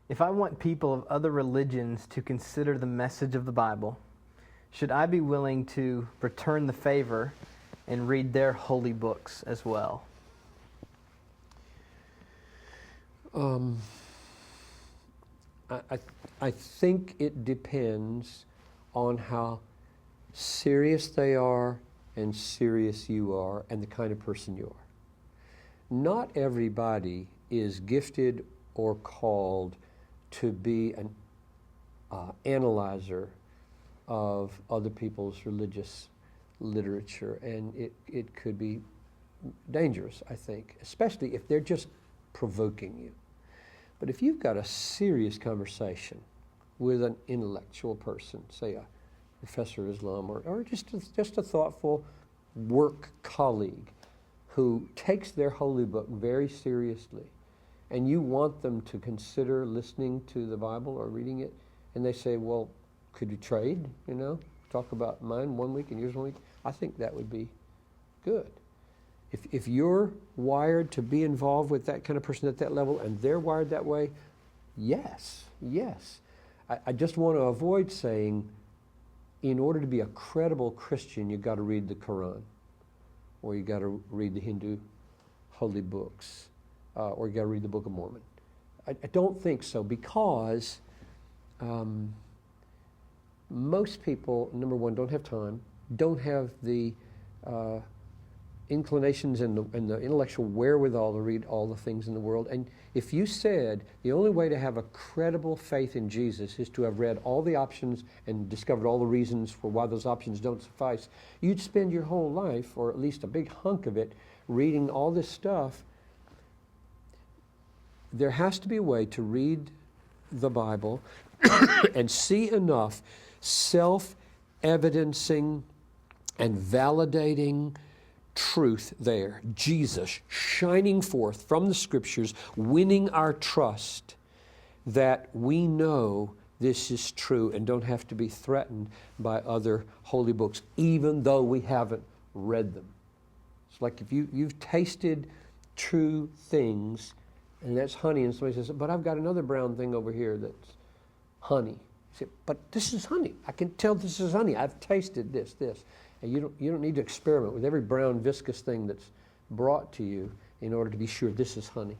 If I want people of other religions to consider the message of the Bible, should I be willing to return the favor and read their holy books as well? I think it depends on how serious they are and serious you are and the kind of person you are. Not everybody is gifted or called to be an analyzer of other people's religious literature, and it could be dangerous, I think, especially if they're just provoking you. But if you've got a serious conversation with an intellectual person, say a professor of Islam, or just a thoughtful work colleague who takes their holy book very seriously, and you want them to consider listening to the Bible or reading it, and they say, well, could you trade, talk about mine 1 week and yours 1 week? I think that would be good. If you're wired to be involved with that kind of person at that level and they're wired that way, yes. I just want to avoid saying, in order to be a credible Christian, you've got to read the Quran, or you've got to read the Hindu holy books, or you've got to read the Book of Mormon. I don't think so, because most people, number one, don't have time, don't have the inclinations and the intellectual wherewithal to read all the things in the world. And if you said the only way to have a credible faith in Jesus is to have read all the options and discovered all the reasons for why those options don't suffice, you'd spend your whole life, or at least a big hunk of it, reading all this stuff. There has to be a way to read the Bible and see enough self-evidencing and validating truth there. Jesus shining forth from the Scriptures, winning our trust that we know this is true and don't have to be threatened by other holy books, even though we haven't read them. It's like if you've tasted true things, and that's honey, and somebody says, but I've got another brown thing over here that's honey. You say, but this is honey. I can tell this is honey. I've tasted this. And you don't need to experiment with every brown viscous thing that's brought to you in order to be sure this is honey.